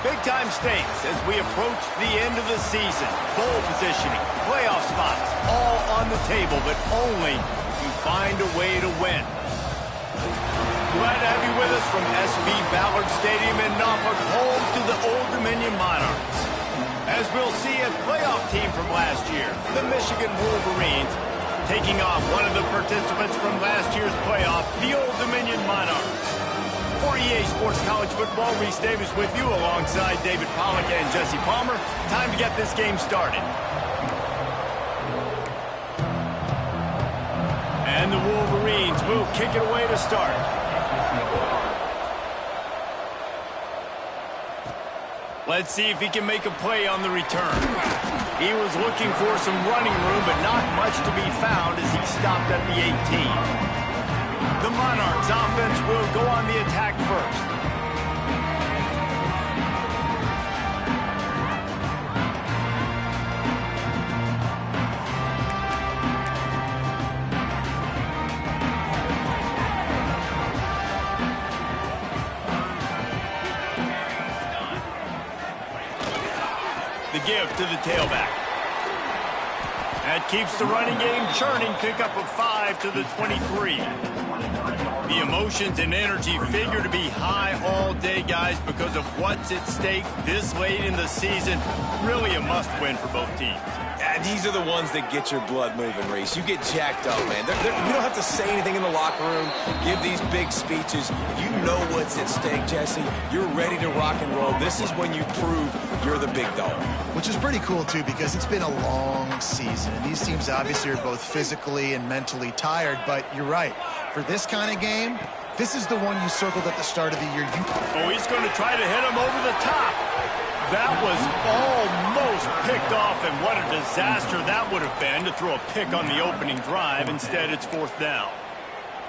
Big-time stakes as we approach the end of the season. Bowl positioning, playoff spots, all on the table, but only if you find a way to win. Glad to have you with us from SB Ballard Stadium in Norfolk, home to the Old Dominion Monarchs. As we'll see, a playoff team from last year, the Michigan Wolverines, taking on one of the participants from last year's playoff, the Old Dominion Monarchs. For EA Sports College Football, Reese Davis with you alongside David Pollack and Jesse Palmer. Time to get this game started. And the Wolverines will kick it away to start. Let's see if he can make a play on the return. He was looking for some running room, but not much to be found as he stopped at the 18. The Monarchs offense will go on the attack first. The give to the tailback. That keeps the running game churning. Pickup of 5 to the 23. The emotions and energy figure to be high all day, guys, because of what's at stake this late in the season. Really a must-win for both teams. Yeah, these are the ones that get your blood moving, Reese. You get jacked up, man. You don't have to say anything in the locker room, give these big speeches. You know what's at stake, Jesse. You're ready to rock and roll. This is when you prove you're the big dog. Which is pretty cool, too, because it's been a long season. And these teams obviously are both physically and mentally tired, but you're right. For this kind of game, this is the one you circled at the start of the year. Oh, he's going to try to hit him over the top. That was almost picked off, and what a disaster that would have been to throw a pick on the opening drive. Instead, it's 4th down.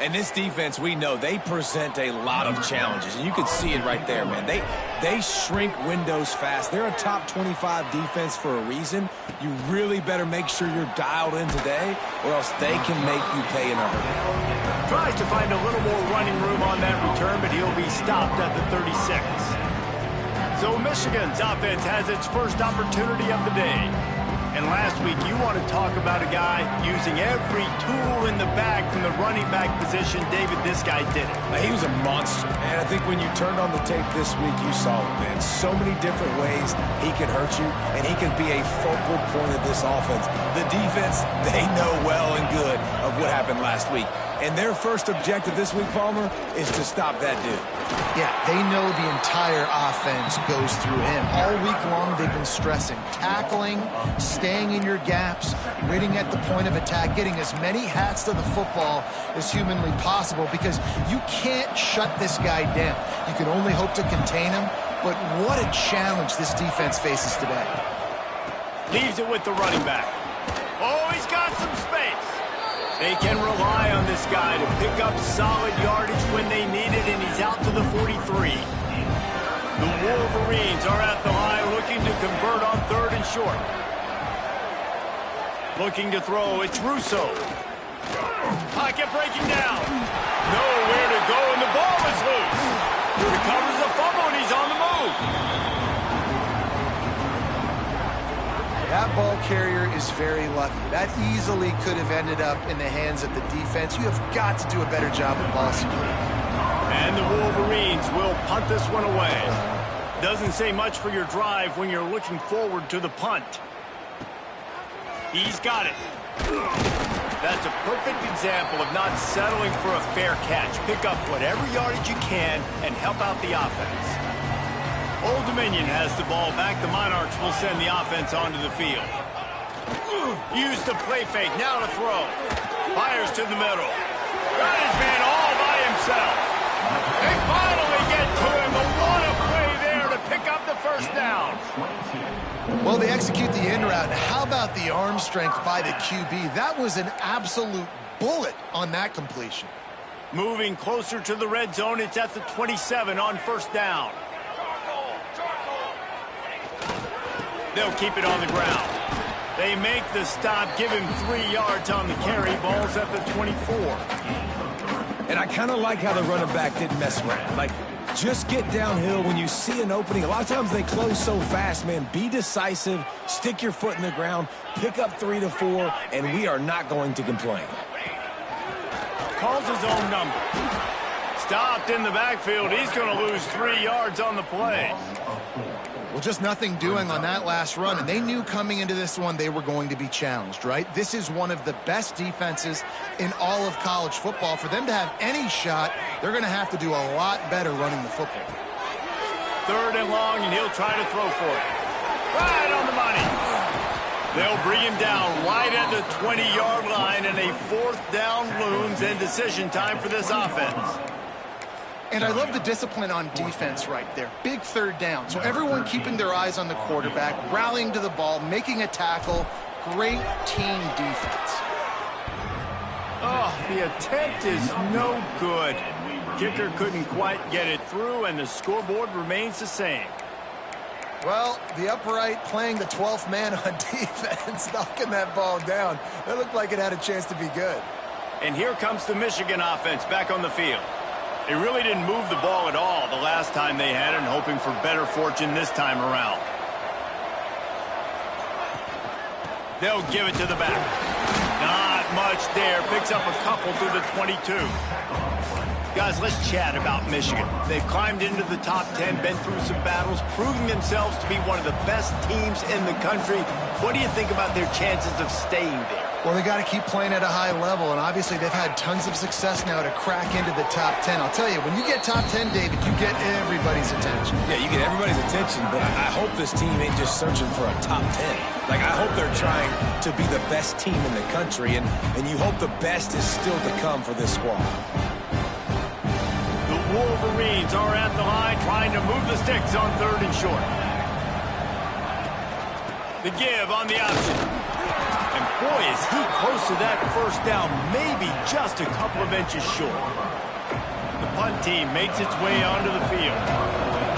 And this defense, we know, they present a lot of challenges. And you can see it right there, man. They shrink windows fast. They're a top 25 defense for a reason. You really better make sure you're dialed in today, or else they can make you pay in a hurry. Tries to find a little more running room on that return, but he'll be stopped at the 36. So Michigan's offense has its first opportunity of the day. And last week, you want to talk about a guy using every tool in the bag from the running back position. David, this guy did it. He was a monster. And I think when you turned on the tape this week, you saw it, man. So many different ways he can hurt you, and he can be a focal point of this offense. The defense, they know well and good of what happened last week. And their first objective this week, Palmer, is to stop that dude. Yeah, they know the entire offense goes through him. All week long, they've been stressing tackling, staying in your gaps, waiting at the point of attack, getting as many hats to the football as humanly possible, because you can't shut this guy tied down. You can only hope to contain him, but what a challenge this defense faces today. Leaves it with the running back. Oh, he's got some space. They can rely on this guy to pick up solid yardage when they need it, and he's out to the 43. The Wolverines are at the line looking to convert on 3rd and short. Looking to throw, it's Russo. Pocket breaking down. Nowhere to go, and the ball is loose. Recovers the fumble, and he's on the move. That ball carrier is very lucky. That easily could have ended up in the hands of the defense. You have got to do a better job of ball security. And the Wolverines will punt this one away. Doesn't say much for your drive when you're looking forward to the punt. He's got it. That's a perfect example of not settling for a fair catch. Pick up whatever yardage you can and help out the offense. Old Dominion has the ball back. The Monarchs will send the offense onto the field. Use the play fake. Now to throw. Fires to the middle. Got his man all by himself. They finally get to him. But what a play there to pick up the first down. Well, they execute the in route. How about the arm strength by the QB? That was an absolute bullet on that completion. Moving closer to the red zone. It's at the 27 on 1st down. They'll keep it on the ground. They make the stop, give him 3 yards on the carry. Ball's at the 24. And I kind of like how the running back didn't mess around. Like, just get downhill when you see an opening. A lot of times they close so fast, man. Be decisive, stick your foot in the ground, pick up 3 to 4, and we are not going to complain. Calls his own number. Stopped in the backfield. He's going to lose 3 yards on the play. Well, just nothing doing on that last run, and they knew coming into this one they were going to be challenged, right? This is one of the best defenses in all of college football. For them to have any shot, they're going to have to do a lot better running the football. 3rd and long, and he'll try to throw for it. Right on the money. They'll bring him down right at the 20-yard line, and a 4th down looms, and decision time for this offense. And I love the discipline on defense right there. Big 3rd down. So everyone keeping their eyes on the quarterback, rallying to the ball, making a tackle. Great team defense. Oh, the attempt is no good. Kicker couldn't quite get it through, and the scoreboard remains the same. Well, the upright playing the 12th man on defense, knocking that ball down. That looked like it had a chance to be good. And here comes the Michigan offense back on the field. They really didn't move the ball at all the last time they had it, and hoping for better fortune this time around. They'll give it to the back. Not much there. Picks up a couple to the 22. Guys, let's chat about Michigan. They've climbed into the top 10, been through some battles, proving themselves to be one of the best teams in the country. What do you think about their chances of staying there? Well, they got to keep playing at a high level, and obviously they've had tons of success now to crack into the top 10. I'll tell you, when you get top 10, David, you get everybody's attention. Yeah, you get everybody's attention, but I hope this team ain't just searching for a top 10. Like, I hope they're trying to be the best team in the country, and you hope the best is still to come for this squad. The Wolverines are at the line trying to move the sticks on 3rd and short. The give on the option. And boy, is he close to that 1st down, maybe just a couple of inches short. The punt team makes its way onto the field.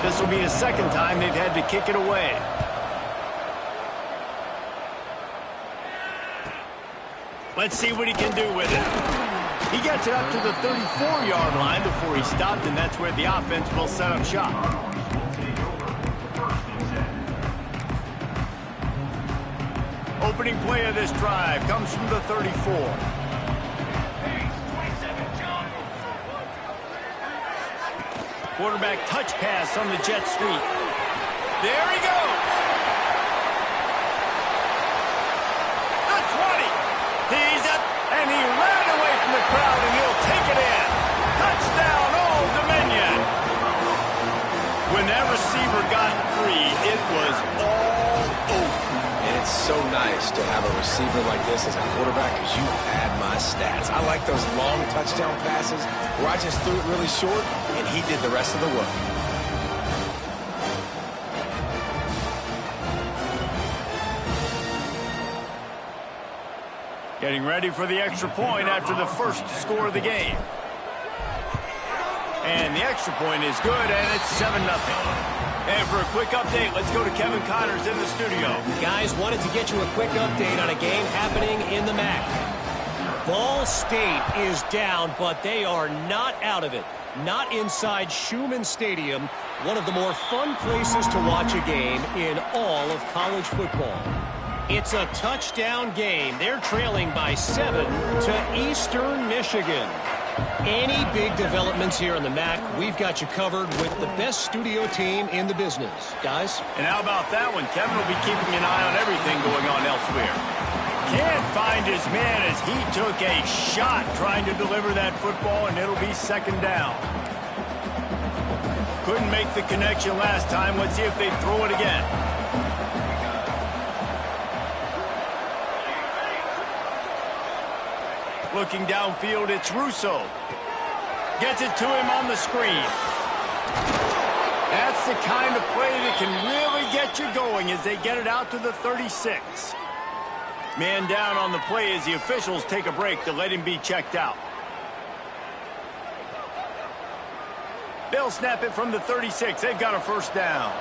This will be the 2nd time they've had to kick it away. Let's see what he can do with it. He gets it up to the 34-yard line before he stopped, and that's where the offense will set up shop. Opening play of this drive comes from the 34. Quarterback touch pass on the jet sweep. There he goes. The 20. He's up, and he ran away from the crowd, and he'll take it in. Touchdown, Old Dominion. When that receiver got free, it was all over. It's so nice to have a receiver like this as a quarterback because you add my stats. I like those long touchdown passes where I just threw it really short and he did the rest of the work. Getting ready for the extra point after the first score of the game. And the extra point is good, and it's 7-0. And for a quick update, let's go to Kevin Connors in the studio. Guys, wanted to get you a quick update on a game happening in the MAC. Ball State is down, but they are not out of it. Not inside Schumann Stadium, one of the more fun places to watch a game in all of college football. It's a touchdown game. They're trailing by 7 to Eastern Michigan. Any big developments here in the MAC, we've got you covered with the best studio team in the business. Guys? And how about that one? Kevin will be keeping an eye on everything going on elsewhere. Can't find his man as he took a shot trying to deliver that football, and it'll be 2nd down. Couldn't make the connection last time. Let's see if they throw it again. Looking downfield, it's Russo. Gets it to him on the screen. That's the kind of play that can really get you going as they get it out to the 36. Man down on the play as the officials take a break to let him be checked out. They'll snap it from the 36. They've got a 1st down.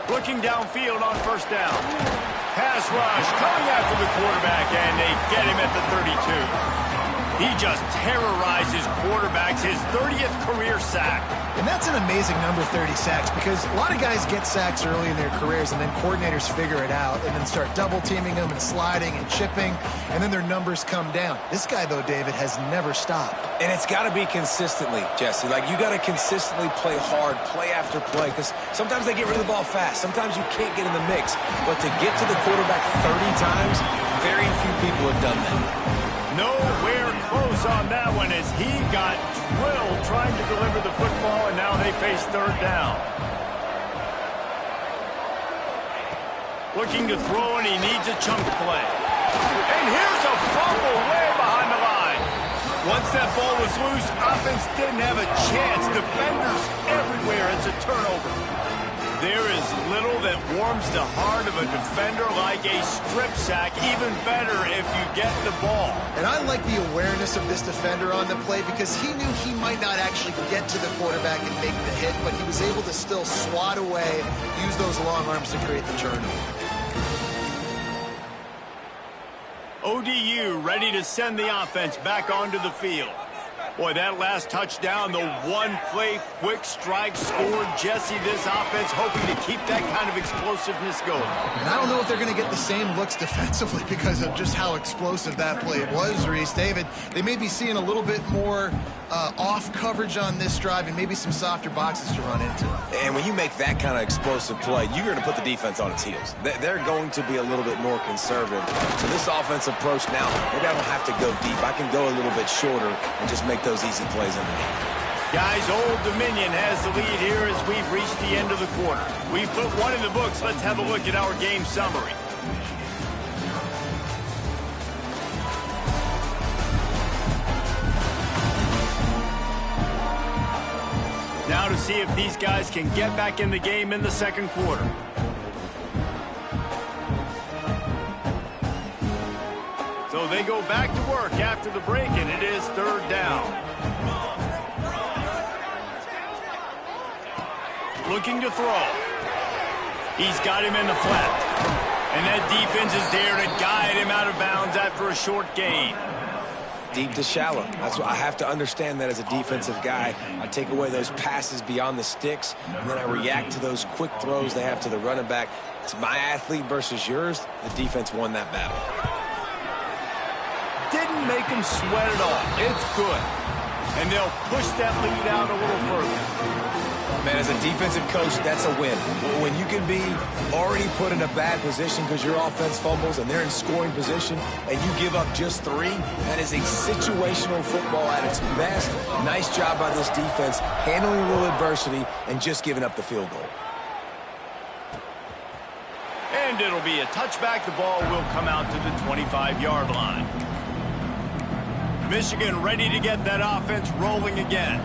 Looking downfield on 1st down. Pass rush coming after the quarterback, and they get him at the 32. He just terrorizes quarterbacks, his 30th career sack. And that's an amazing number, 30 sacks, because a lot of guys get sacks early in their careers, and then coordinators figure it out and then start double-teaming them and sliding and chipping, and then their numbers come down. This guy, though, David, has never stopped. And it's got to be consistently, Jesse. Like, you got to consistently play hard, play after play, because sometimes they get rid of the ball fast. Sometimes you can't get in the mix. But to get to the quarterback 30 times, very few people have done that. Nowhere close on that one as he got drilled trying to deliver the football, and now they face 3rd down. Looking to throw, and he needs a chunk play. And here's a fumble way behind the line. Once that ball was loose, offense didn't have a chance. Defenders everywhere. It's a turnover. There is little that warms the heart of a defender like a strip sack. Even better if you get the ball. And I like the awareness of this defender on the play because he knew he might not actually get to the quarterback and make the hit, but he was able to still swat away, use those long arms to create the turnover. ODU ready to send the offense back onto the field. Boy, that last touchdown, the one-play quick strike scored. Jesse, this offense hoping to keep that kind of explosiveness going. And I don't know if they're going to get the same looks defensively because of just how explosive that play was, Reese. David, they may be seeing a little bit more off coverage on this drive and maybe some softer boxes to run into. And when you make that kind of explosive play, you're going to put the defense on its heels. They're going to be a little bit more conservative. So this offense approach now, maybe I don't have to go deep. I can go a little bit shorter and just make those easy plays underneath. Guys, Old Dominion has the lead here as we've reached the end of the quarter. We've put one in the books. Let's have a look at our game summary. Now to see if these guys can get back in the game in the 2nd quarter. So they go back to work after the break, and it is 3rd down. Looking to throw. He's got him in the flat. And that defense is there to guide him out of bounds after a short gain. Deep to shallow. That's what I have to understand that as a defensive guy. I take away those passes beyond the sticks, and then I react to those quick throws they have to the running back. It's my athlete versus yours. The defense won that battle. Didn't make him sweat at all. It's good. And they'll push that lead out a little further. Man, as a defensive coach, that's a win. When you can be already put in a bad position because your offense fumbles and they're in scoring position and you give up just 3, that is a situational football at its best. Nice job by this defense, handling a little adversity and just giving up the field goal. And it'll be a touchback. The ball will come out to the 25-yard line. Michigan ready to get that offense rolling again.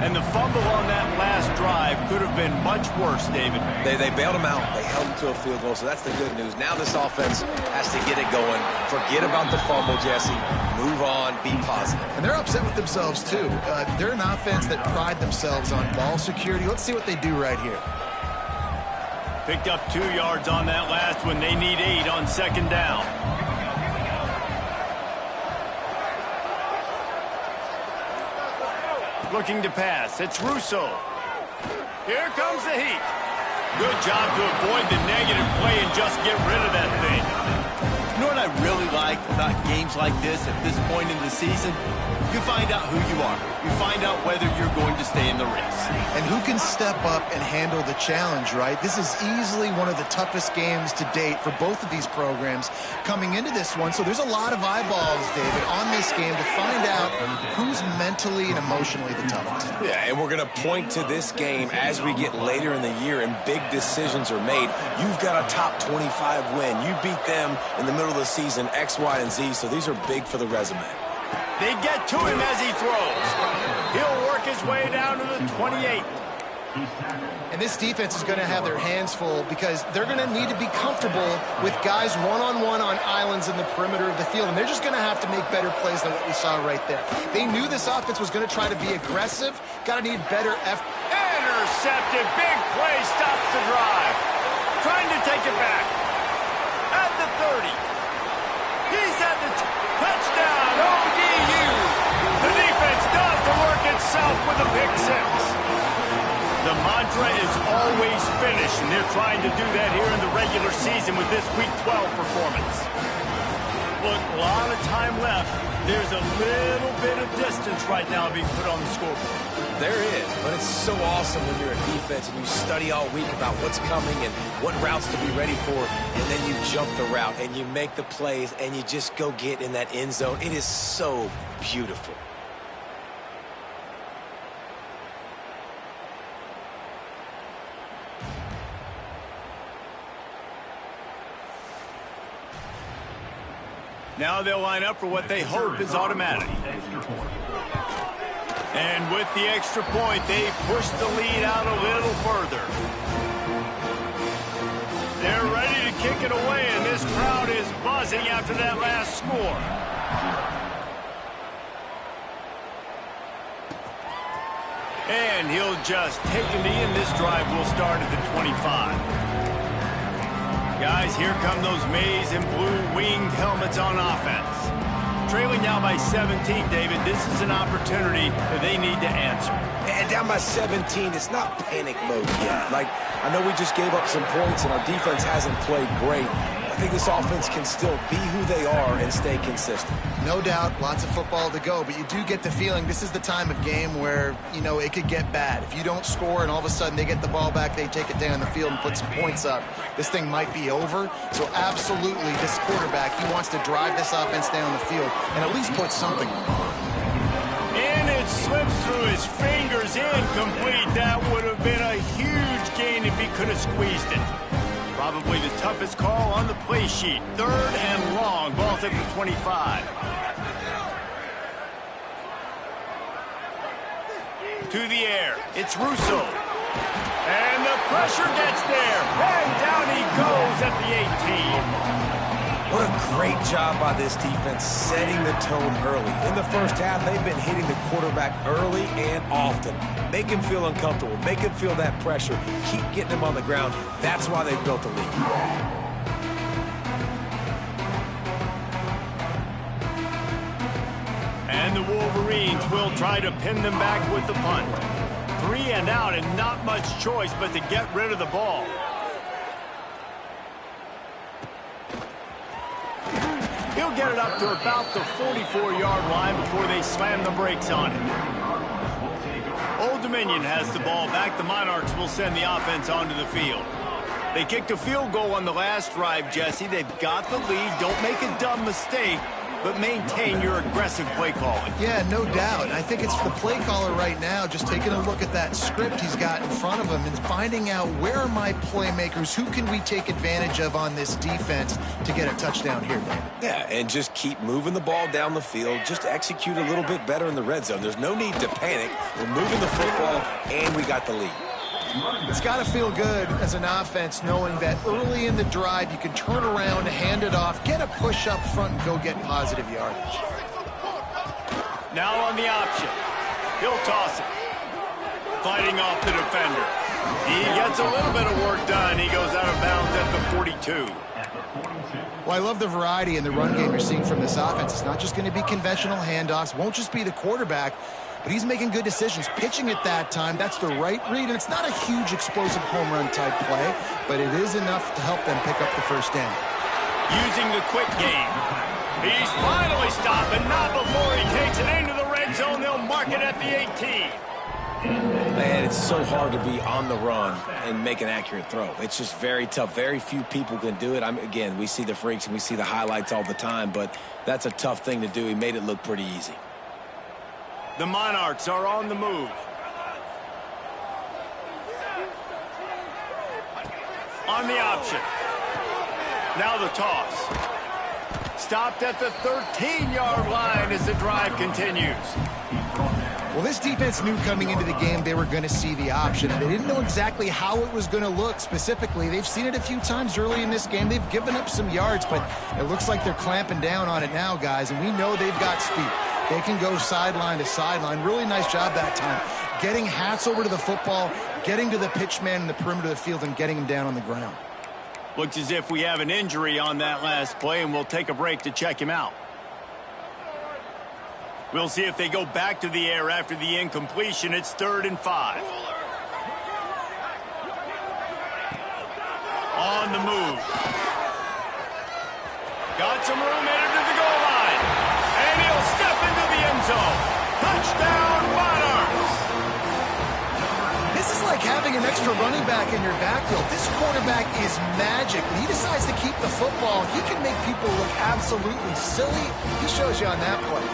And the fumble on that last drive could have been much worse, David. They bailed him out. They held him to a field goal, so that's the good news. Now this offense has to get it going. Forget about the fumble, Jesse. Move on. Be positive. And they're upset with themselves, too. They're an offense that pride themselves on ball security. Let's see what they do right here. Picked up 2 yards on that last one. They need 8 on second down. Looking to pass. It's Russo. Here comes the heat. Good job to avoid the negative play and just get rid of that thing. You know what I really like about games like this at this point in the season? You find out who you are. You find out whether you're going to stay in the race. And who can step up and handle the challenge, right? This is easily one of the toughest games to date for both of these programs coming into this one. So there's a lot of eyeballs, David, on this game to find out who's mentally and emotionally the toughest. Yeah, and we're going to point to this game as we get later in the year and big decisions are made. You've got a top 25 win. You beat them in the middle of the season, X, Y, and Z, so these are big for the resume. They get to him as he throws. He'll work his way down to the 28. And this defense is going to have their hands full because they're going to need to be comfortable with guys one-on-one on islands in the perimeter of the field. And they're just going to have to make better plays than what we saw right there. They knew this offense was going to try to be aggressive. Got to need better effort. Intercepted. Big play stops the drive. Trying to take it back. At the 30. He's at the touchdown. ODU. The defense does the work itself with a pick 6. The mantra is always finish, and they're trying to do that here in the regular season with this Week 12 performance. Look, a lot of time left. There's a little bit of distance right now being put on the scoreboard. There is, but it's so awesome when you're a defense and you study all week about what's coming and what routes to be ready for, and then you jump the route and you make the plays and you just go get in that end zone. It is so beautiful. Now they'll line up for what they hope is automatic. And with the extra point, they push the lead out a little further. They're ready to kick it away, and this crowd is buzzing after that last score. And he'll just take a knee, and this drive will start at the 25. Guys, here come those maize and blue winged helmets on offense. Trailing now by 17, David. This is an opportunity that they need to answer. And down by 17, it's not panic mode yet. Like, I know we just gave up some points and our defense hasn't played great. I think this offense can still be who they are and stay consistent. No doubt, lots of football to go, but you do get the feeling this is the time of game where, you know, it could get bad. If you don't score and all of a sudden they get the ball back, they take it down the field and put some points up, this thing might be over. So absolutely, this quarterback, he wants to drive this offense down the field and at least put something on. And it slips through his fingers, incomplete. That would have been a huge gain if he could have squeezed it. Probably the toughest call on the play sheet. 3rd and long. Ball's at the 25. To the air. It's Russo. And the pressure gets there. And down he goes at the 18. What a great job by this defense setting the tone early. In the first half, they've been hitting the quarterback early and often. Make him feel uncomfortable. Make him feel that pressure. Keep getting him on the ground. That's why they built the lead. And the Wolverines will try to pin them back with the punt. 3 and out and not much choice but to get rid of the ball. He'll get it up to about the 44-yard line before they slam the brakes on it. Old Dominion has the ball back. The Monarchs will send the offense onto the field. They kicked a field goal on the last drive, Jesse. They've got the lead. Don't make a dumb mistake. but maintain your aggressive play calling. Yeah, no doubt. I think it's the play caller right now just taking a look at that script he's got in front of him and finding out where are my playmakers, who can we take advantage of on this defense to get a touchdown here, Dan. Yeah, and just keep moving the ball down the field. Just execute a little bit better in the red zone. There's no need to panic. We're moving the football, and we got the lead. It's got to feel good as an offense knowing that early in the drive you can turn around, hand it off, get a push up front, and go get positive yardage. Now on the option. He'll toss it. Fighting off the defender. He gets a little bit of work done. He goes out of bounds at the 42. Well, I love the variety in the run game you're seeing from this offense. It's not just going to be conventional handoffs. Won't just be the quarterback, but he's making good decisions. Pitching at that time, that's the right read. And it's not a huge explosive home run type play, but it is enough to help them pick up the first down. Using the quick game. He's finally stopped, but not before he takes it into the red zone. They'll mark it at the 18. Man, it's so hard to be on the run and make an accurate throw. It's just very tough. Very few people can do it. Again, we see the freaks and we see the highlights all the time, but that's a tough thing to do. He made it look pretty easy. The Monarchs are on the move. On the option. Now the toss. Stopped at the 13-yard line as the drive continues. Well, this defense knew coming into the game they were going to see the option. They didn't know exactly how it was going to look specifically. They've seen it a few times early in this game. They've given up some yards, but it looks like they're clamping down on it now, guys, and we know they've got speed. They can go sideline to sideline. Really nice job that time. Getting hats over to the football, getting to the pitch man in the perimeter of the field, and getting him down on the ground. Looks as if we have an injury on that last play, and we'll take a break to check him out. We'll see if they go back to the air after the incompletion. It's 3rd and 5. On the move. Got some room headed to the goal line. And he'll step into the end zone. Touchdown, Monarchs! This is like having an extra running back in your backfield. This quarterback is magic. When he decides to keep the football, he can make people look absolutely silly. He shows you on that play.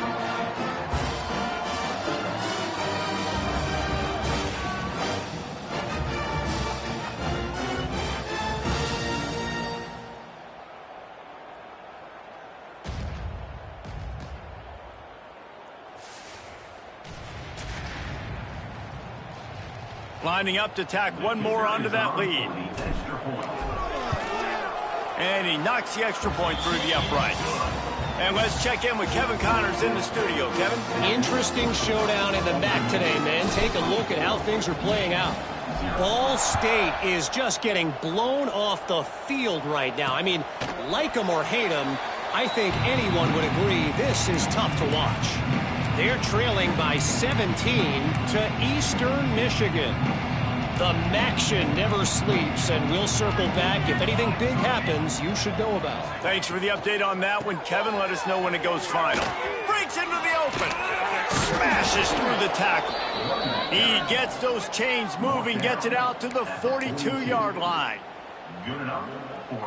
Lining up to tack one more onto that lead. And he knocks the extra point through the uprights. And let's check in with Kevin Connors in the studio. Kevin? Interesting showdown in the MAC today, man. Take a look at how things are playing out. Ball State is just getting blown off the field right now. I mean, like them or hate them, I think anyone would agree this is tough to watch. They're trailing by 17 to Eastern Michigan. The Maction never sleeps, and we'll circle back. If anything big happens, you should know about it. Thanks for the update on that one, Kevin. Let us know when it goes final. Breaks into the open. Smashes through the tackle. He gets those chains moving, gets it out to the 42-yard line.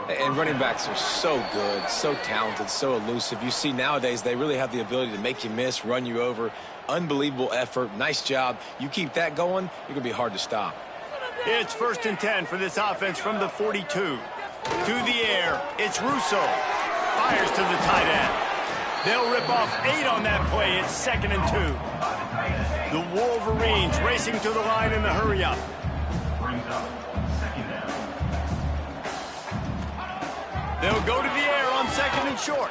And running backs are so good, so talented, so elusive. You see nowadays they really have the ability to make you miss, run you over. Unbelievable effort. Nice job. You keep that going, you're going to be hard to stop. It's 1st and 10 for this offense from the 42. To the air, it's Russo. Fires to the tight end. They'll rip off 8 on that play. It's 2nd and 2. The Wolverines racing to the line in the hurry-up. They'll go to the air on 2nd and short.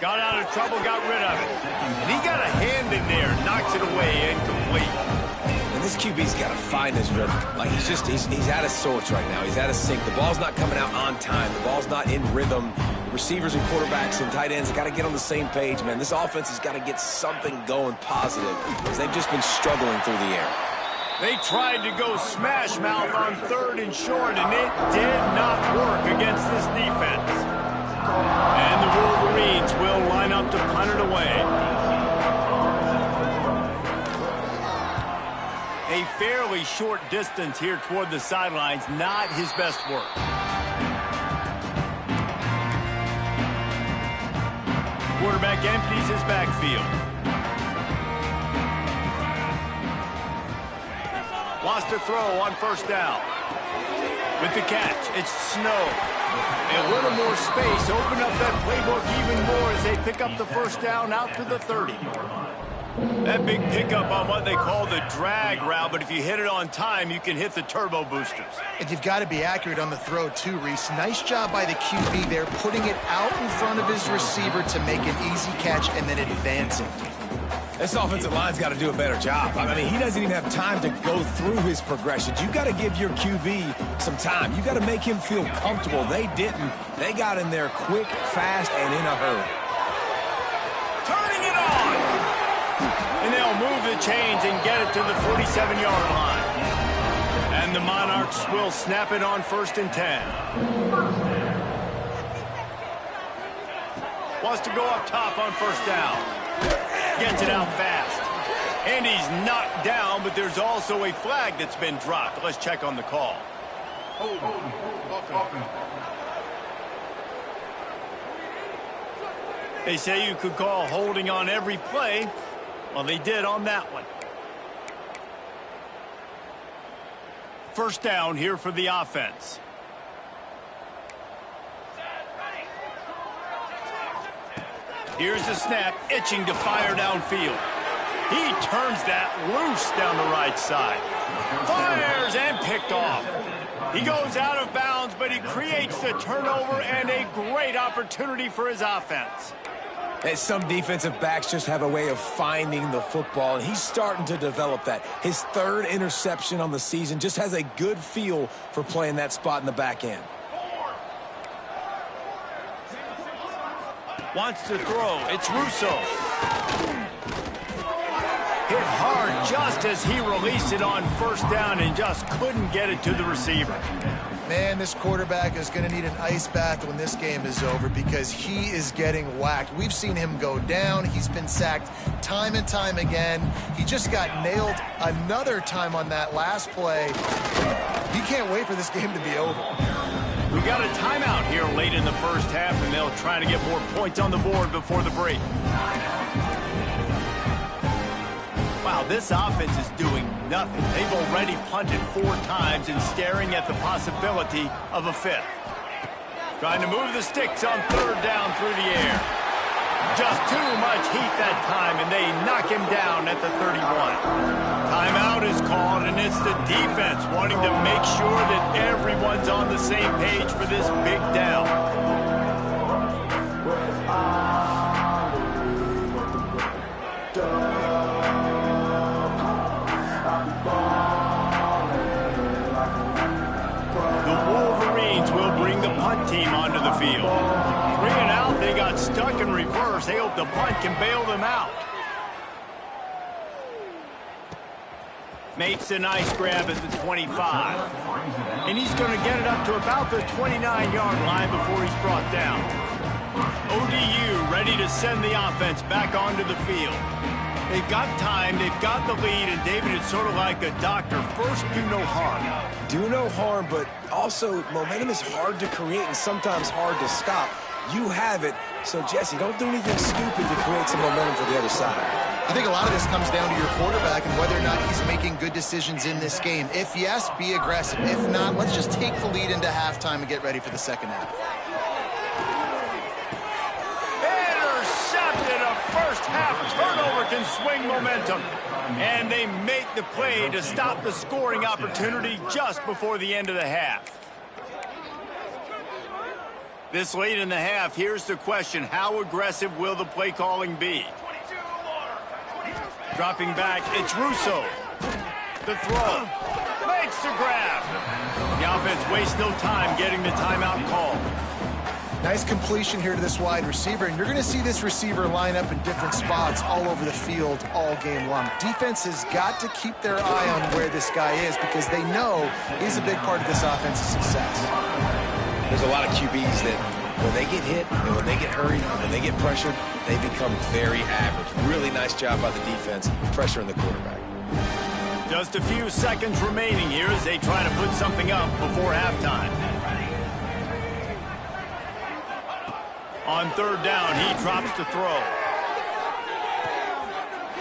Got out of trouble, got rid of it. And he got a hand in there, knocks it away, incomplete. And this QB's got to find his rhythm. Like he's out of sorts right now. He's out of sync. The ball's not coming out on time. The ball's not in rhythm. Receivers and quarterbacks and tight ends have got to get on the same page, man. This offense has got to get something going positive because they've just been struggling through the air. They tried to go smash mouth on 3rd and short, and it did not work against this defense. And the Wolverines will line up to punt it away. A fairly short distance here toward the sidelines, not his best work. Quarterback empties his backfield. Wants to throw on first down. With the catch, it's Snow. A little more space, open up that playbook even more as they pick up the first down out to the 30. That big pickup on what they call the drag route, but if you hit it on time, you can hit the turbo boosters. And you've got to be accurate on the throw too, Reese. Nice job by the QB there, putting it out in front of his receiver to make an easy catch and then advancing. This offensive line's got to do a better job. I mean, he doesn't even have time to go through his progressions. You got to give your QB some time. You got to make him feel comfortable. They didn't. They got in there quick, fast, and in a hurry. Turning it on! And they'll move the chains and get it to the 47-yard line. And the Monarchs will snap it on 1st and 10. Wants to go up top on first down. Gets it out fast. And he's knocked down, but there's also a flag that's been dropped. Let's check on the call. They say you could call holding on every play. Well, they did on that one. First down here for the offense. Here's the snap, itching to fire downfield. He turns that loose down the right side. Fires and picked off. He goes out of bounds, but he creates the turnover and a great opportunity for his offense. And some defensive backs just have a way of finding the football, and he's starting to develop that. His 3rd interception on the season, just has a good feel for playing that spot in the back end. Wants to throw. It's Russo. Hit hard just as he released it on first down and just couldn't get it to the receiver. Man, this quarterback is going to need an ice bath when this game is over because he is getting whacked. We've seen him go down. He's been sacked time and time again. He just got nailed another time on that last play. He can't wait for this game to be over. We got a timeout here late in the first half, and they'll try to get more points on the board before the break. Wow, this offense is doing nothing. They've already punted 4 times and staring at the possibility of a 5th. Trying to move the sticks on 3rd down through the air. Just too much heat that time, and they knock him down at the 31. Timeout is called, and it's the defense wanting to make sure that everyone's on the same page for this big down. The Wolverines will bring the punt team onto the field. 3 and out, they got stuck in reverse. They hope the punt can bail them out. Makes a nice grab at the 25. And he's going to get it up to about the 29-yard line before he's brought down. ODU ready to send the offense back onto the field. They've got time, they've got the lead, and David, it's sort of like a doctor. First, do no harm. Do no harm, but also momentum is hard to create and sometimes hard to stop. You have it, so Jesse, don't do anything stupid to create some momentum for the other side. I think a lot of this comes down to your quarterback and whether or not he's making good decisions in this game. If yes, be aggressive. If not, let's just take the lead into halftime and get ready for the second half. Intercepted. A first half turnover can swing momentum. And they make the play to stop the scoring opportunity just before the end of the half. This late in the half, here's the question. How aggressive will the play calling be? Dropping back, it's Russo. The throw. Makes the grab. The offense wastes no time getting the timeout call. Nice completion here to this wide receiver, and you're going to see this receiver line up in different spots all over the field all game long. Defense has got to keep their eye on where this guy is because they know he's a big part of this offense's success. There's a lot of QBs that when they get hit and when they get hurried and when they get pressured, they become very average. Really nice job by the defense, pressuring the quarterback. Just a few seconds remaining here as they try to put something up before halftime. On third down, he drops to throw.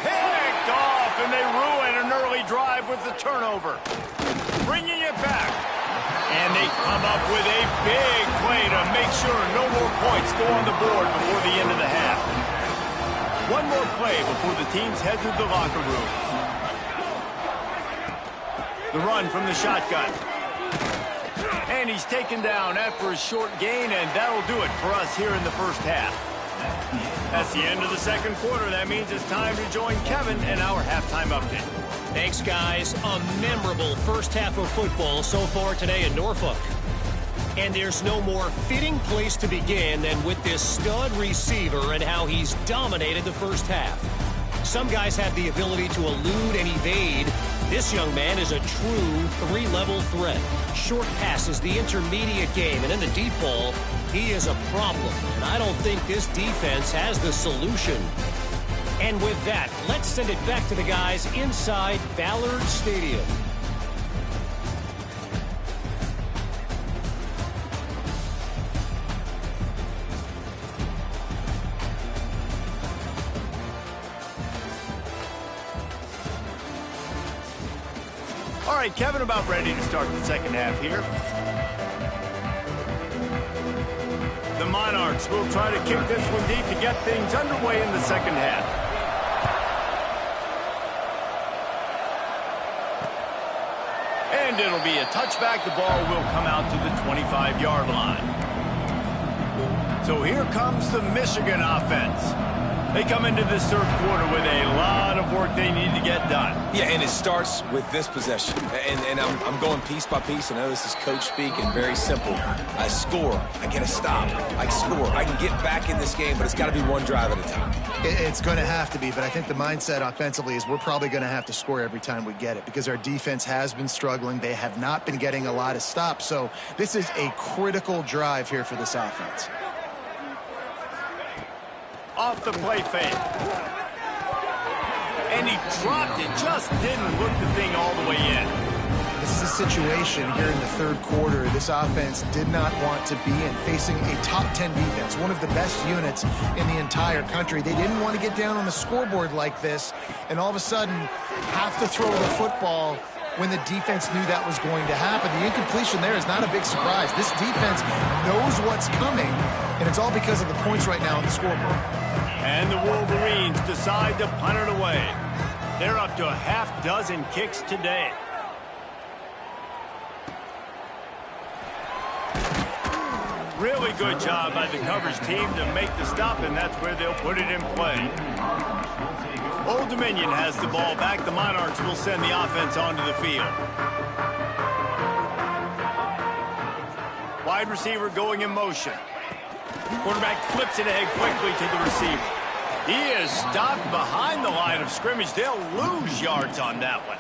Picked off, and they ruin an early drive with the turnover. Bringing it back. And they come up with a big play to make sure no more points go on the board before the end of the half. One more play before the teams head to the locker rooms. The run from the shotgun. And he's taken down after a short gain, and that'll do it for us here in the first half. That's the end of the second quarter. That means it's time to join Kevin in our halftime update. Thanks, guys. A memorable first half of football so far today in Norfolk. And there's no more fitting place to begin than with this stud receiver and how he's dominated the first half. Some guys have the ability to elude and evade. This young man is a true three-level threat. Short passes, the intermediate game, and in the deep ball, he is a problem. And I don't think this defense has the solution. And with that, let's send it back to the guys inside Ballard Stadium. All right, Kevin, about ready to start the second half here. The Monarchs will try to kick this one deep to get things underway in the second half. And it'll be a touchback. The ball will come out to the 25-yard line. So here comes the Michigan offense. They come into this third quarter with a lot of work they need to get done. Yeah, and it starts with this possession. And I'm going piece by piece. I know this is coach speak and very simple. I score. I get a stop. I score. I can get back in this game, but it's got to be one drive at a time. It's going to have to be, but I think the mindset offensively is we're probably going to have to score every time we get it because our defense has been struggling. They have not been getting a lot of stops. So this is a critical drive here for this offense. Off the play fake. And he dropped it. Just didn't look the thing all the way in. This is a situation here in the third quarter this offense did not want to be in, facing a top 10 defense, one of the best units in the entire country. They didn't want to get down on the scoreboard like this and all of a sudden have to throw the football when the defense knew that was going to happen. The incompletion there is not a big surprise. This defense knows what's coming, and it's all because of the points right now on the scoreboard. And the Wolverines decide to punt it away. They're up to a half dozen kicks today. Really good job by the coverage team to make the stop, and that's where they'll put it in play. Old Dominion has the ball back. The Monarchs will send the offense onto the field. Wide receiver going in motion. Quarterback flips it ahead quickly to the receiver. He is stopped behind the line of scrimmage. They'll lose yards on that one.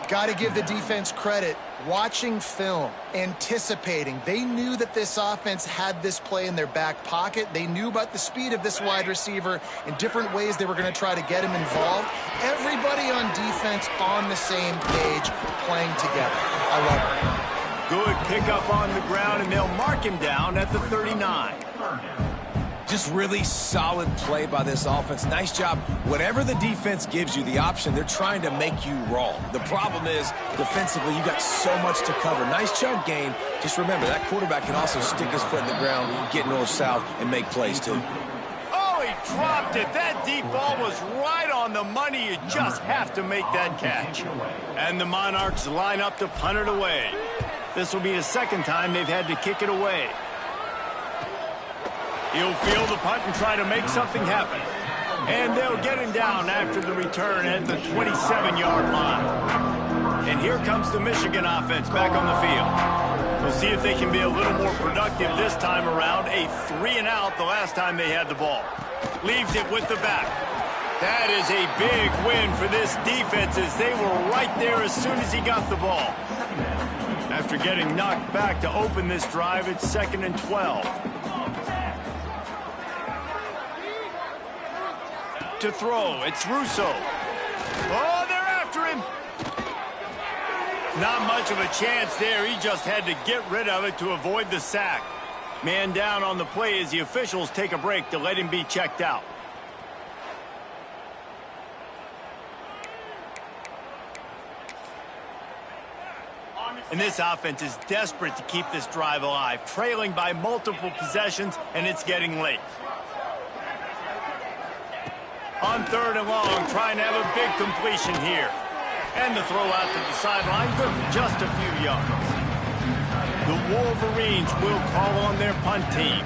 Got to give the defense credit. Watching film, anticipating. They knew that this offense had this play in their back pocket. They knew about the speed of this wide receiver in different ways they were going to try to get him involved. Everybody on defense on the same page, playing together. I love it. Good pickup on the ground, and they'll mark him down at the 39. Just really solid play by this offense. Nice job. Whatever the defense gives you the option, they're trying to make you wrong. The problem is, defensively, you got so much to cover. Nice chunk gain. Just remember, that quarterback can also stick his foot in the ground, get north-south, and make plays, too. Oh, he dropped it. That deep ball was right on the money. You just have to make that catch. And the Monarchs line up to punt it away. This will be the second time they've had to kick it away. He'll field the punt and try to make something happen. And they'll get him down after the return at the 27-yard line. And here comes the Michigan offense back on the field. We'll see if they can be a little more productive this time around. A 3-and-out the last time they had the ball. Leaves it with the back. That is a big win for this defense as they were right there as soon as he got the ball. After getting knocked back to open this drive, it's 2nd and 12. To throw, it's Russo. Oh, they're after him. Not much of a chance there. He just had to get rid of it to avoid the sack. Man down on the play as the officials take a break to let him be checked out. And this offense is desperate to keep this drive alive, trailing by multiple possessions, and it's getting late. On 3rd and long, trying to have a big completion here. And the throw out to the sideline, good for just a few yards. The Wolverines will call on their punt team.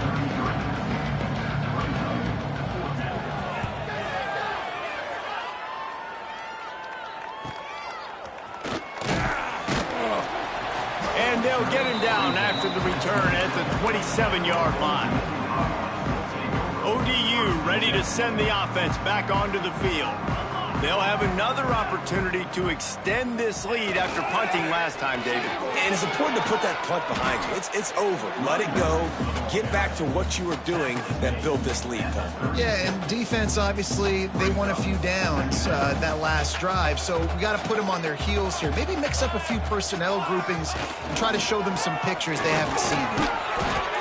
And they'll get him down after the return at the 27-yard line. ODU ready to send the offense back onto the field. They'll have another opportunity to extend this lead after punting last time, David. And it's important to put that punt behind you. It's over. Let it go. Get back to what you were doing that built this lead, Paul. Yeah, and defense, obviously, they won a few downs that last drive, so we got to put them on their heels here. Maybe mix up a few personnel groupings and try to show them some pictures they haven't seen yet.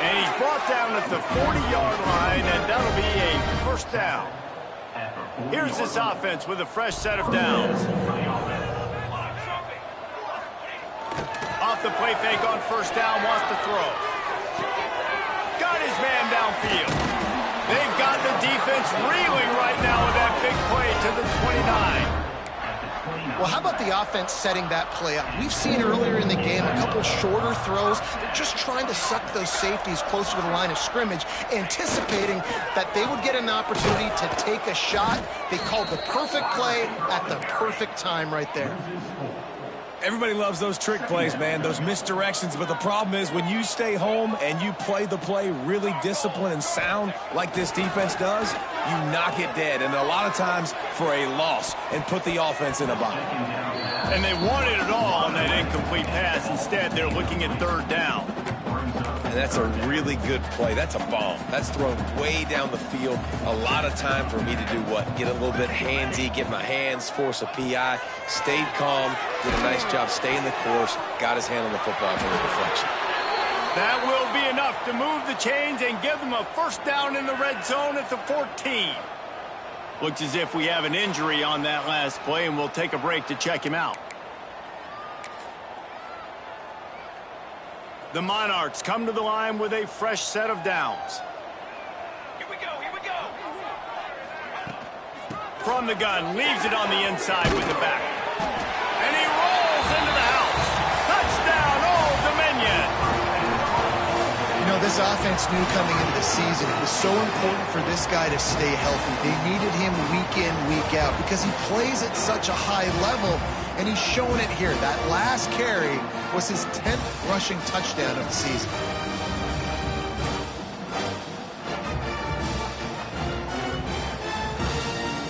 And he's brought down at the 40-yard line, and that'll be a first down. Here's this offense with a fresh set of downs. Off the play fake on first down, wants to throw. Got his man downfield. They've got the defense reeling right now with that big play to the 29. Well, how about the offense setting that play up? We've seen earlier in the game a couple shorter throws. They're just trying to suck those safeties closer to the line of scrimmage, anticipating that they would get an opportunity to take a shot. They called the perfect play at the perfect time right there. Everybody loves those trick plays, man, those misdirections. But the problem is when you stay home and you play the play really disciplined and sound like this defense does, you knock it dead. And a lot of times for a loss and put the offense in a bind. And they wanted it all on that incomplete pass. Instead, they're looking at 3rd down. And that's a really good play. That's a bomb. That's thrown way down the field. A lot of time for me to do what? Get a little bit handsy, get my hands, force a PI, stayed calm, did a nice job staying the course, got his hand on the football for the deflection. That will be enough to move the chains and give them a first down in the red zone at the 14. Looks as if we have an injury on that last play, and we'll take a break to check him out. The Monarchs come to the line with a fresh set of downs. Here we go, here we go. From the gun, leaves it on the inside with the back. And he rolls into the house. Touchdown, Old Dominion. You know, this offense knew coming into the season it was so important for this guy to stay healthy. They needed him week in, week out because he plays at such a high level, and he's showing it here. That last carry was his 10th rushing touchdown of the season.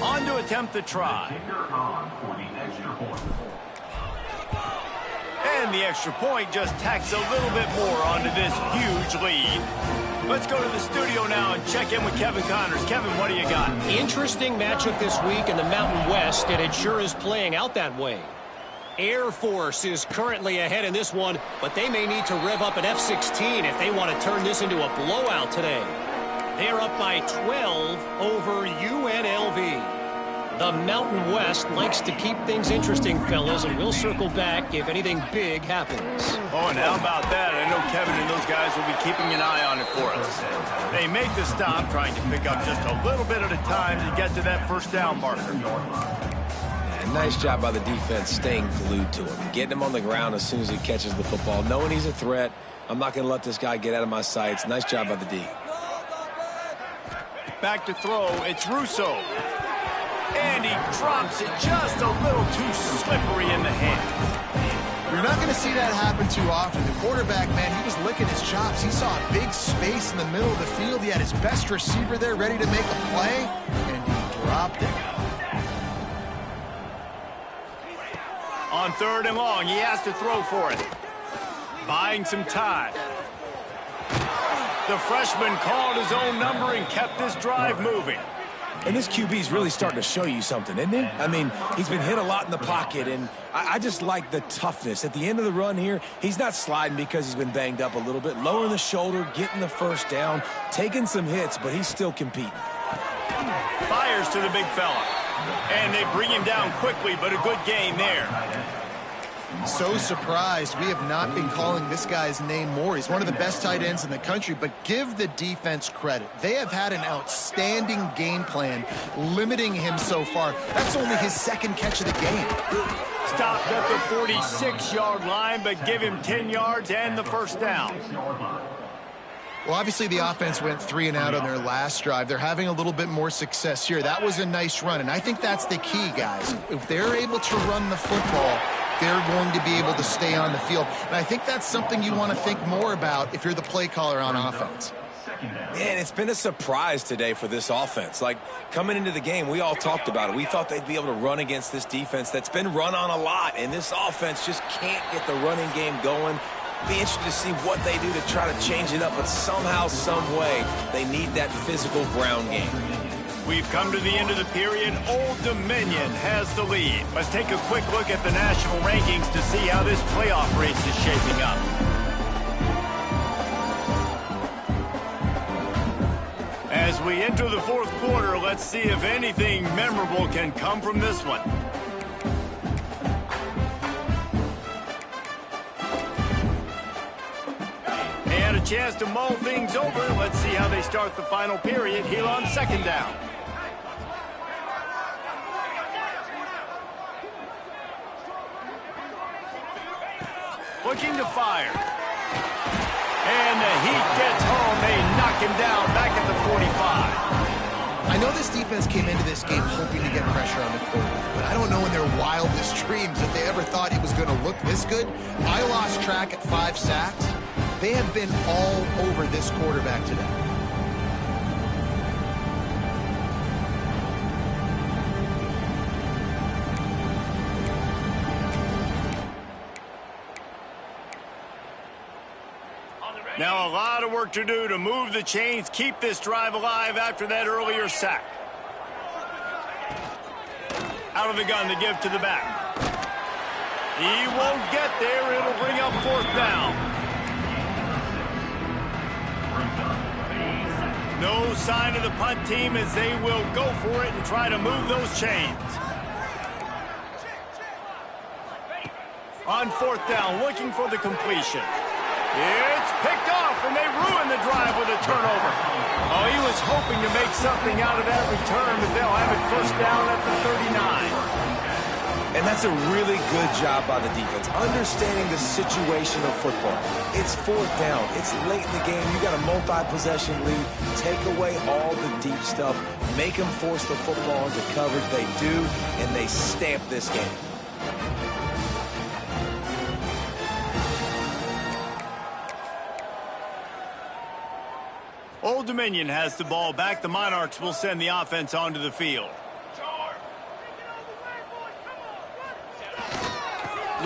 On to attempt the try. And the extra point just tacks a little bit more onto this huge lead. Let's go to the studio now and check in with Kevin Connors. Kevin, what do you got? Interesting matchup this week in the Mountain West, and it sure is playing out that way. Air Force is currently ahead in this one, but they may need to rev up an F-16 if they want to turn this into a blowout today. They're up by 12 over UNLV. The Mountain West likes to keep things interesting, fellas, and we'll circle back if anything big happens. Oh, and how about that? I know Kevin and those guys will be keeping an eye on it for us. They make the stop, trying to pick up just a little bit at a time to get to that first down marker. And nice job by the defense staying glued to him, getting him on the ground as soon as he catches the football, knowing he's a threat. I'm not going to let this guy get out of my sights. Nice job by the D. Back to throw, it's Russo. And he drops it just a little too slippery in the hand. You're not going to see that happen too often. The quarterback, man, he was licking his chops. He saw a big space in the middle of the field. He had his best receiver there ready to make a play, and he dropped it. On 3rd and long, he has to throw for it. Buying some time. The freshman called his own number and kept this drive moving. And this QB's really starting to show you something, isn't he? I mean, he's been hit a lot in the pocket, and I just like the toughness. At the end of the run here, he's not sliding because he's been banged up a little bit. Lowering the shoulder, getting the first down, taking some hits, but he's still competing. Fires to the big fella. And they bring him down quickly, but a good gain there. So surprised we have not been calling this guy's name more. He's one of the best tight ends in the country, but give the defense credit. They have had an outstanding game plan limiting him so far. That's only his second catch of the game. Stopped at the 46-yard line, but give him 10 yards and the first down. Well, obviously the offense went 3 and out on their last drive. They're having a little bit more success here. That was a nice run, and I think that's the key, guys. If they're able to run the football, they're going to be able to stay on the field. And I think that's something you want to think more about if you're the play caller on offense. Man, it's been a surprise today for this offense. Like, coming into the game, we all talked about it. We thought they'd be able to run against this defense that's been run on a lot, and this offense just can't get the running game going. Be interested to see what they do to try to change it up, but somehow, some way, they need that physical ground game. We've come to the end of the period. Old Dominion has the lead. Let's take a quick look at the national rankings to see how this playoff race is shaping up. As we enter the fourth quarter, let's see if anything memorable can come from this one. They had a chance to mull things over. Let's see how they start the final period here on second down. Looking to fire. And the heat gets home. They knock him down back at the 45. I know this defense came into this game hoping to get pressure on the quarterback, but I don't know in their wildest dreams if they ever thought he was going to look this good. I lost track at 5 sacks. They have been all over this quarterback today. Now a lot of work to do to move the chains, keep this drive alive after that earlier sack. Out of the gun to give to the back. He won't get there. It'll bring up fourth down. No sign of the punt team as they will go for it and try to move those chains. On fourth down, looking for the completion. It's picked off, and they ruin the drive with a turnover. Oh, he was hoping to make something out of that return, but they'll have it first down at the 39. And that's a really good job by the defense, understanding the situation of football. It's fourth down. It's late in the game. You got a multi-possession lead. Take away all the deep stuff. Make them force the football into coverage. They do, and they stamp this game. Old Dominion has the ball back. The Monarchs will send the offense onto the field.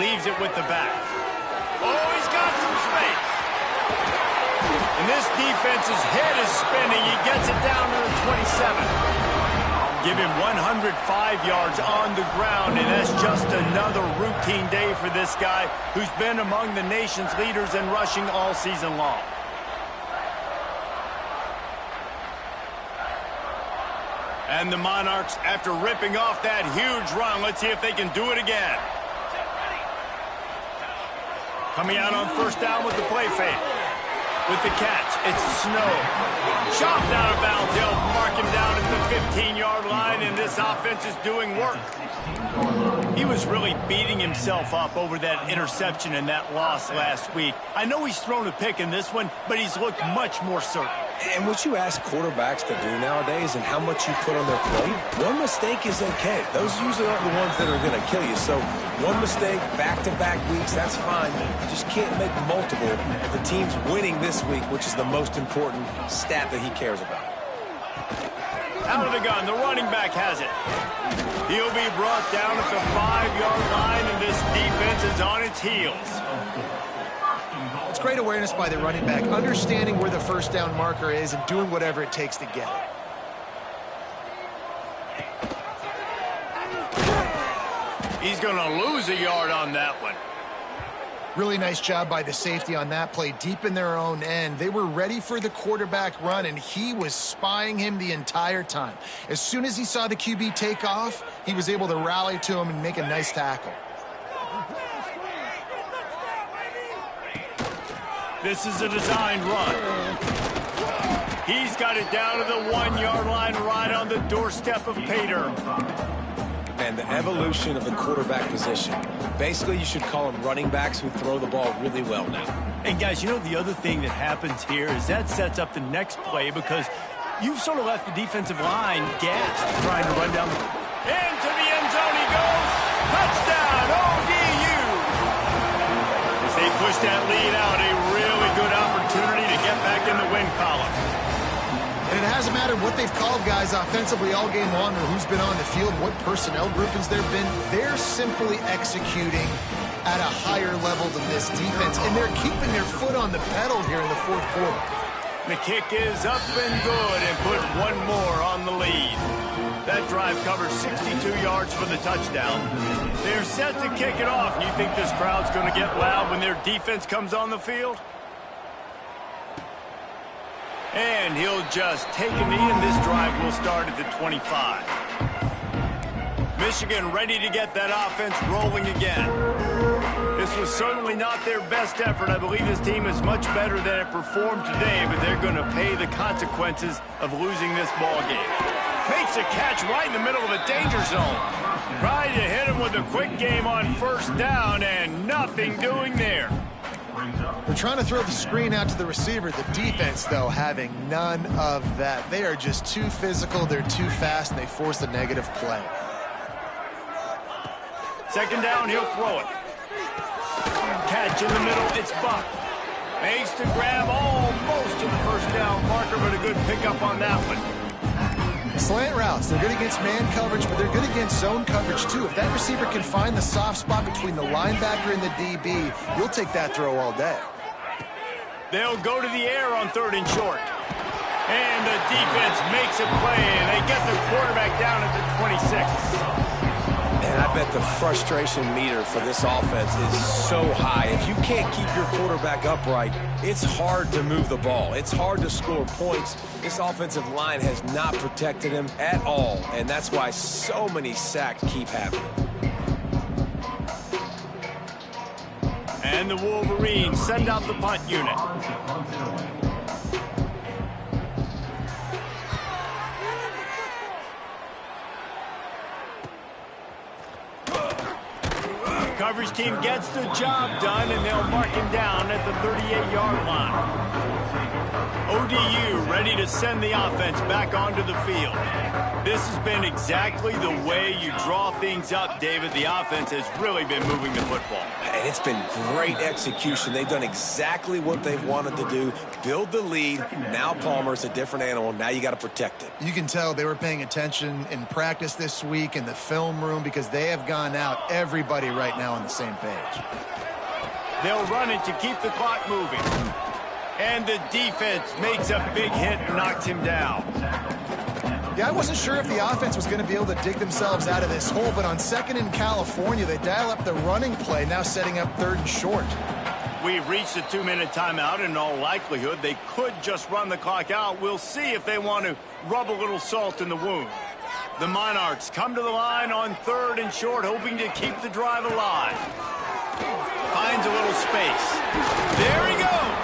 Leaves it with the back. Oh, he's got some space. And this defense's head is spinning. He gets it down to the 27. Give him 105 yards on the ground, and that's just another routine day for this guy who's been among the nation's leaders in rushing all season long. And the Monarchs, after ripping off that huge run, let's see if they can do it again. Coming out on first down with the play fake. With the catch, it's Snow. Chopped out of bounds. They'll mark him down at the 15-yard line, and this offense is doing work. He was really beating himself up over that interception and that loss last week. I know he's thrown a pick in this one, but he's looked much more certain. And what you ask quarterbacks to do nowadays and how much you put on their plate, one mistake is okay. Those usually aren't the ones that are going to kill you. So one mistake, back-to-back weeks, that's fine. You just can't make multiple if the team's winning this week, which is the most important stat that he cares about. Out of the gun, the running back has it. He'll be brought down at the 5-yard line, and this defense is on its heels. It's great awareness by the running back, understanding where the first down marker is and doing whatever it takes to get it. He's going to lose a yard on that one. Really nice job by the safety on that play, deep in their own end. They were ready for the quarterback run, and he was spying him the entire time. As soon as he saw the QB take off, he was able to rally to him and make a nice tackle. This is a designed run. He's got it down to the 1-yard line right on the doorstep of Pater. And the evolution of the quarterback position. Basically, you should call them running backs who throw the ball really well now. And guys, you know the other thing that happens here is that sets up the next play because you've sort of left the defensive line gassed trying to run down the... Into the end zone he goes. Touchdown, ODU. As they push that lead out, a really good opportunity to get back in the win column. And it hasn't mattered what they've called guys offensively all game long or who's been on the field, what personnel groupings there have been. They're simply executing at a higher level than this defense, and they're keeping their foot on the pedal here in the fourth quarter. The kick is up and good and put one more on the lead. That drive covered 62 yards for the touchdown. They're set to kick it off. And you think this crowd's going to get loud when their defense comes on the field? And he'll just take a knee, and this drive will start at the 25. Michigan ready to get that offense rolling again. This was certainly not their best effort. I believe this team is much better than it performed today, but they're going to pay the consequences of losing this ball game. Makes a catch right in the middle of a danger zone. Tried to hit him with a quick game on first down, and nothing doing there. They're trying to throw the screen out to the receiver. The defense, though, having none of that. They are just too physical, they're too fast, and they force the negative play. Second down, he'll throw it. Catch in the middle, it's Buck. Makes the grab almost to the first down marker, but a good pickup on that one. Slant routes, they're good against man coverage, but they're good against zone coverage, too. If that receiver can find the soft spot between the linebacker and the DB, you'll take that throw all day. They'll go to the air on 3rd and short. And the defense makes a play, and they get the quarterback down at the 26. And I bet the frustration meter for this offense is so high. If you can't keep your quarterback upright, it's hard to move the ball. It's hard to score points. This offensive line has not protected him at all, and that's why so many sacks keep happening. And the Wolverines send out the punt unit. Coverage team gets the job done, and they'll mark him down at the 38-yard line. ODU ready to send the offense back onto the field. This has been exactly the way you draw things up, David. The offense has really been moving the football. And it's been great execution. They've done exactly what they've wanted to do. Build the lead. Now Palmer's a different animal. Now you got to protect it. You can tell they were paying attention in practice this week in the film room because they have gone out, everybody right now on the same page. They'll run it to keep the clock moving. And the defense makes a big hit and knocks him down. Yeah, I wasn't sure if the offense was going to be able to dig themselves out of this hole, but on 2nd in California, they dial up the running play, now setting up 3rd and short. We've reached a 2-minute timeout. In all likelihood, they could just run the clock out. We'll see if they want to rub a little salt in the wound. The Monarchs come to the line on 3rd and short, hoping to keep the drive alive. Finds a little space. There he goes.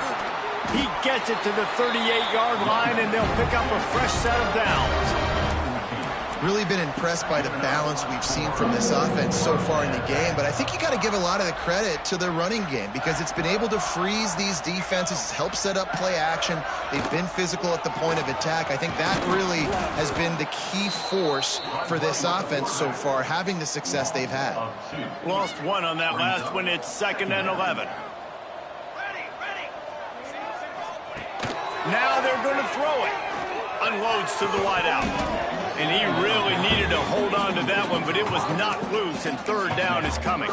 He gets it to the 38-yard line, and they'll pick up a fresh set of downs. Really been impressed by the balance we've seen from this offense so far in the game, but I think you got to give a lot of the credit to the running game because it's been able to freeze these defenses, help set up play action. They've been physical at the point of attack. I think that really has been the key force for this offense so far, having the success they've had. Lost one on that last one. It's 2nd and 11. Now they're going to throw it. Unloads to the wideout. And he really needed to hold on to that one, but it was knocked loose, and 3rd down is coming.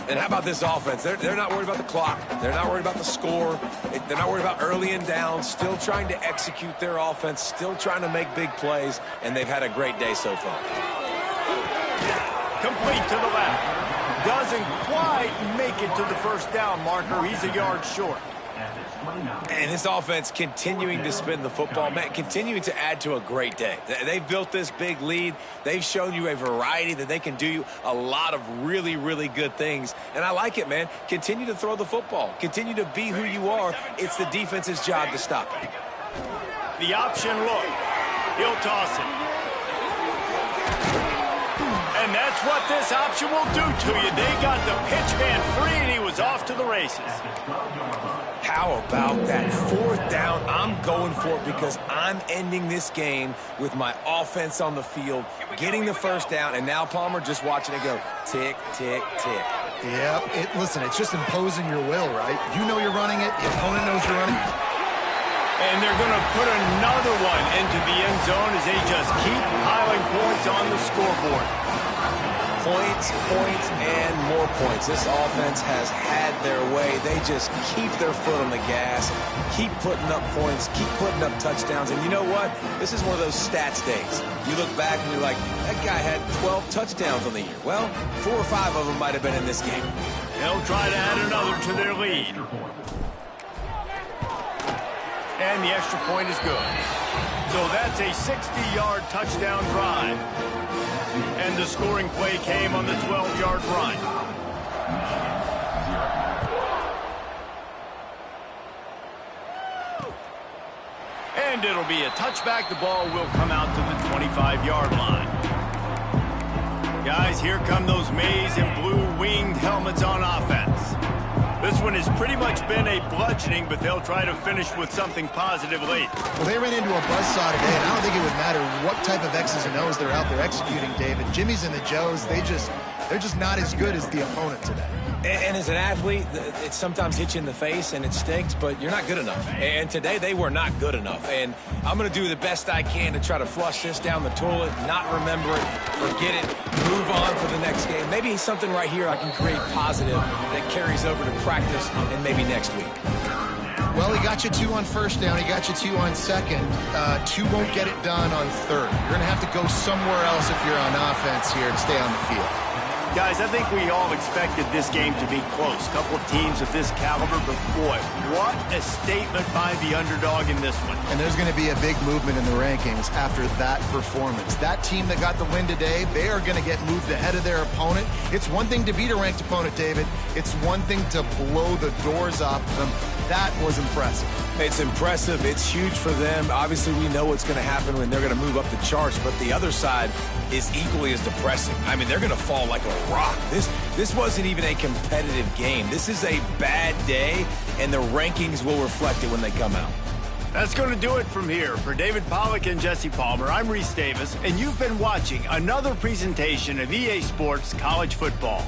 And how about this offense? They're not worried about the clock. They're not worried about the score. They're not worried about early and down. Still trying to execute their offense. Still trying to make big plays, and they've had a great day so far. Complete to the left. Doesn't quite make it to the first down marker. He's a yard short. And this offense continuing to spin the football, man, continuing to add to a great day. They've built this big lead. They've shown you a variety that they can do a lot of really, really good things. And I like it, man. Continue to throw the football. Continue to be who you are. It's the defense's job to stop it. The option look. He'll toss it. And that's what this option will do to you. They got the pitch man free, and he was off to the races. How about that? Fourth down, I'm going for it because I'm ending this game with my offense on the field, getting the first down, and now Palmer just watching it go tick, tick, tick. Yep. Listen, it's just imposing your will, right? You know you're running it. The opponent knows you're running it. And they're going to put another one into the end zone as they just keep piling points on the scoreboard. Points, points, and more points. This offense has had their way. They just keep their foot on the gas, keep putting up points, keep putting up touchdowns. And you know what? This is one of those stats days. You look back and you're like, that guy had 12 touchdowns on the year. Well, 4 or 5 of them might have been in this game. They'll try to add another to their lead. And the extra point is good. So that's a 60-yard touchdown drive. And the scoring play came on the 12-yard run. And it'll be a touchback. The ball will come out to the 25-yard line. Guys, here come those maize and blue winged helmets on offense. This one has pretty much been a bludgeoning, but they'll try to finish with something positive late. Well, they ran into a buzzsaw today, and I don't think it would matter what type of X's and O's they're out there executing, David. Jimmy's and the Joes, they're just not as good as the opponent today. And as an athlete, it sometimes hits you in the face and it stinks, but you're not good enough. And today they were not good enough. And I'm going to do the best I can to try to flush this down the toilet, not remember it, forget it, move on for the next game. Maybe something right here I can create positive that carries over to practice and maybe next week. Well, he got you 2 on first down. He got you 2 on second. 2 won't get it done on third. You're going to have to go somewhere else if you're on offense here to stay on the field. Guys, I think we all expected this game to be close. Couple of teams of this caliber, but boy, what a statement by the underdog in this one. And there's going to be a big movement in the rankings after that performance. That team that got the win today, they are going to get moved ahead of their opponent. It's one thing to beat a ranked opponent, David. It's one thing to blow the doors off them. That was impressive. It's impressive. It's huge for them. Obviously, we know what's going to happen when they're going to move up the charts, but the other side is equally as depressing. I mean, they're going to fall like a rock. This wasn't even a competitive game. This is a bad day, and the rankings will reflect it when they come out. That's going to do it from here. For David Pollack and Jesse Palmer, I'm Reese Davis, and you've been watching another presentation of EA Sports College Football.